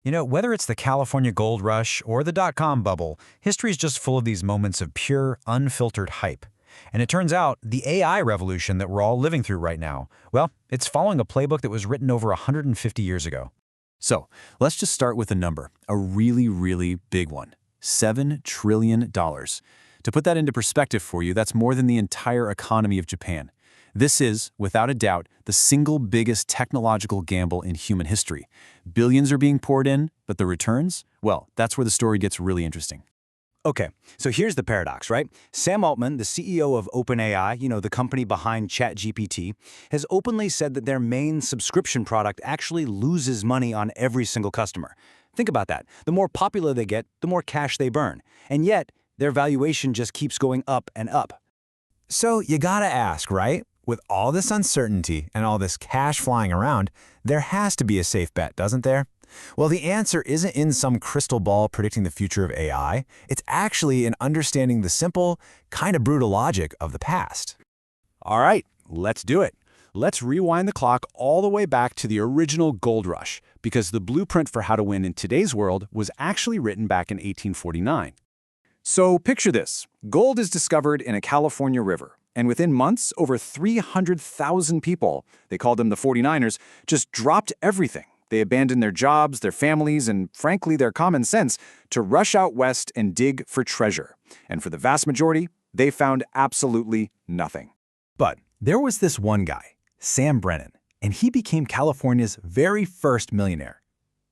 Whether it's the California gold rush or the dot-com bubble, history is just full of these moments of pure, unfiltered hype. And it turns out the AI revolution that we're all living through right now, well, it's following a playbook that was written over 150 years ago. So let's just start with a number, a really, really big one, $7 trillion. To put that into perspective for you, that's more than the entire economy of Japan. This is, without a doubt, the single biggest technological gamble in human history. Billions are being poured in, but the returns? Well, that's where the story gets really interesting. Okay, so here's the paradox, right? Sam Altman, the CEO of OpenAI, the company behind ChatGPT, has openly said that their main subscription product actually loses money on every single customer. Think about that. The more popular they get, the more cash they burn. And yet, their valuation just keeps going up and up. So you gotta ask, right? With all this uncertainty and all this cash flying around, there has to be a safe bet, doesn't there? Well, the answer isn't in some crystal ball predicting the future of AI. It's actually in understanding the simple, kind of brutal logic of the past. All right, let's do it. Let's rewind the clock all the way back to the original gold rush, because the blueprint for how to win in today's world was actually written back in 1849. So picture this. Gold is discovered in a California river. And within months, over 300,000 people, they called them the 49ers, just dropped everything. They abandoned their jobs, their families, and frankly, their common sense to rush out west and dig for treasure. And for the vast majority, they found absolutely nothing. But there was this one guy, Sam Brennan, and he became California's very first millionaire.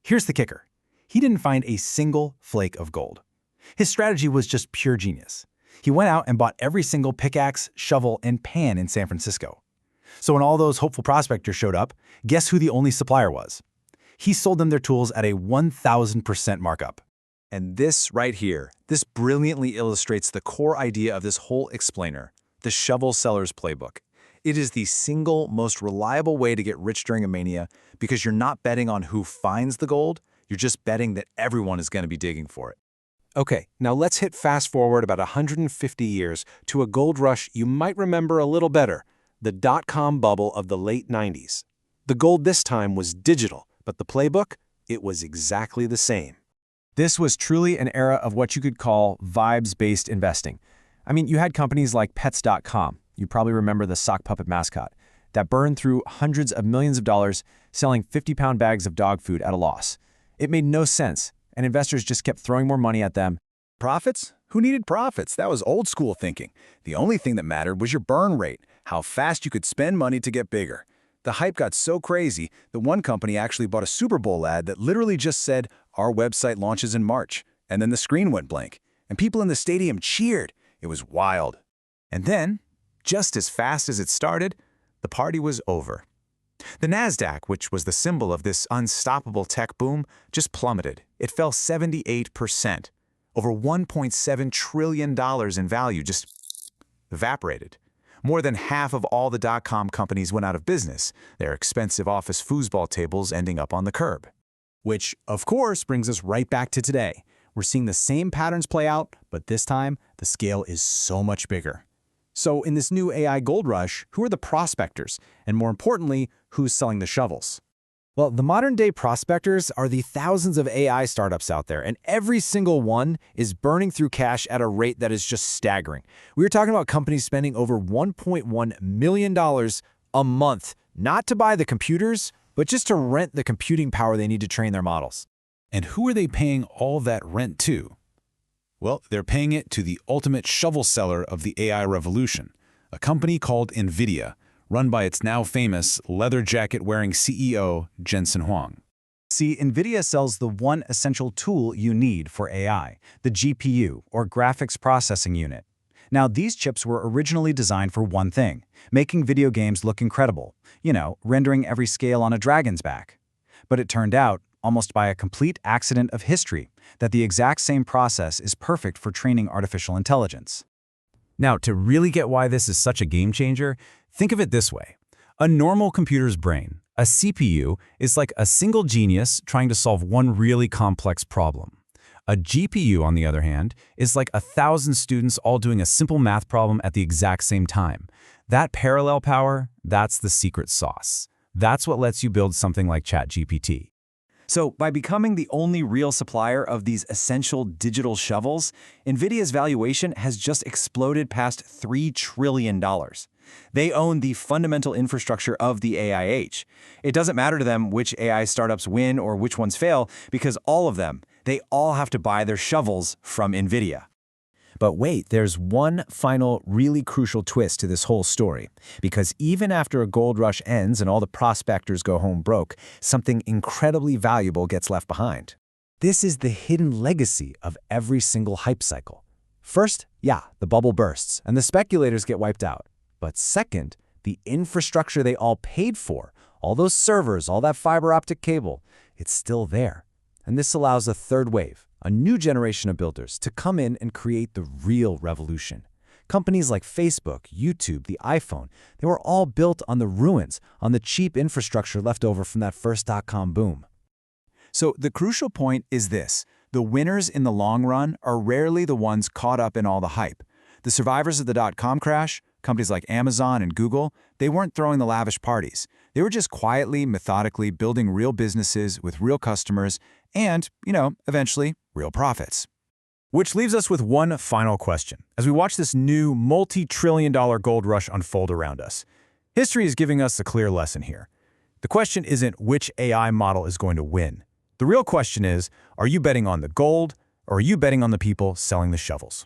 Here's the kicker. He didn't find a single flake of gold. His strategy was just pure genius. He went out and bought every single pickaxe, shovel, and pan in San Francisco. So when all those hopeful prospectors showed up, guess who the only supplier was? He sold them their tools at a 1,000% markup. And this right here, this brilliantly illustrates the core idea of this whole explainer, the shovel seller's playbook. It is the single most reliable way to get rich during a mania because you're not betting on who finds the gold, you're just betting that everyone is going to be digging for it. Okay, now let's hit fast forward about 150 years to a gold rush you might remember a little better, the dot-com bubble of the late 90s. The gold this time was digital, but the playbook, it was exactly the same. This was truly an era of what you could call vibes-based investing. I mean, you had companies like Pets.com, you probably remember the sock puppet mascot, that burned through hundreds of millions of dollars selling 50-pound bags of dog food at a loss. It made no sense, and investors just kept throwing more money at them. Profits? Who needed profits? That was old school thinking. The only thing that mattered was your burn rate, how fast you could spend money to get bigger. The hype got so crazy that one company actually bought a Super Bowl ad that literally just said, "Our website launches in March." And then the screen went blank. And people in the stadium cheered. It was wild. And then, just as fast as it started, the party was over. The NASDAQ, which was the symbol of this unstoppable tech boom, just plummeted. It fell 78%. Over $1.7 trillion in value just evaporated. More than half of all the dot-com companies went out of business, their expensive office foosball tables ending up on the curb. Which, of course, brings us right back to today. We're seeing the same patterns play out, but this time, the scale is so much bigger. So in this new AI gold rush, who are the prospectors? And more importantly, who's selling the shovels? Well, the modern-day prospectors are the thousands of AI startups out there, and every single one is burning through cash at a rate that is just staggering. We're talking about companies spending over $1.1 million a month, not to buy the computers, but just to rent the computing power they need to train their models. And who are they paying all that rent to? Well, they're paying it to the ultimate shovel seller of the AI revolution, a company called NVIDIA, run by its now famous leather jacket-wearing CEO, Jensen Huang. See, NVIDIA sells the one essential tool you need for AI, the GPU, or Graphics Processing Unit. Now, these chips were originally designed for one thing, making video games look incredible, rendering every scale on a dragon's back. But it turned out, almost by a complete accident of history, that the exact same process is perfect for training artificial intelligence. Now, to really get why this is such a game changer, think of it this way. A normal computer's brain, a CPU, is like a single genius trying to solve one really complex problem. A GPU, on the other hand, is like 1,000 students all doing a simple math problem at the exact same time. That parallel power, that's the secret sauce. That's what lets you build something like ChatGPT. So by becoming the only real supplier of these essential digital shovels, NVIDIA's valuation has just exploded past $3 trillion. They own the fundamental infrastructure of the AI age. It doesn't matter to them which AI startups win or which ones fail, because all of them, they all have to buy their shovels from NVIDIA. But wait, there's one final really crucial twist to this whole story. Because even after a gold rush ends and all the prospectors go home broke, something incredibly valuable gets left behind. This is the hidden legacy of every single hype cycle. First, the bubble bursts and the speculators get wiped out. But second, the infrastructure they all paid for, all those servers, all that fiber optic cable, it's still there. And this allows a third wave, a new generation of builders, to come in and create the real revolution. Companies like Facebook, YouTube, the iPhone, they were all built on the ruins, on the cheap infrastructure left over from that first dot-com boom. So the crucial point is this: the winners in the long run are rarely the ones caught up in all the hype. The survivors of the dot-com crash, companies like Amazon and Google, they weren't throwing the lavish parties. They were just quietly, methodically building real businesses with real customers and, eventually, real profits. Which leaves us with one final question. As we watch this new multi-trillion-dollar gold rush unfold around us, history is giving us a clear lesson here. The question isn't which AI model is going to win. The real question is, are you betting on the gold, or are you betting on the people selling the shovels?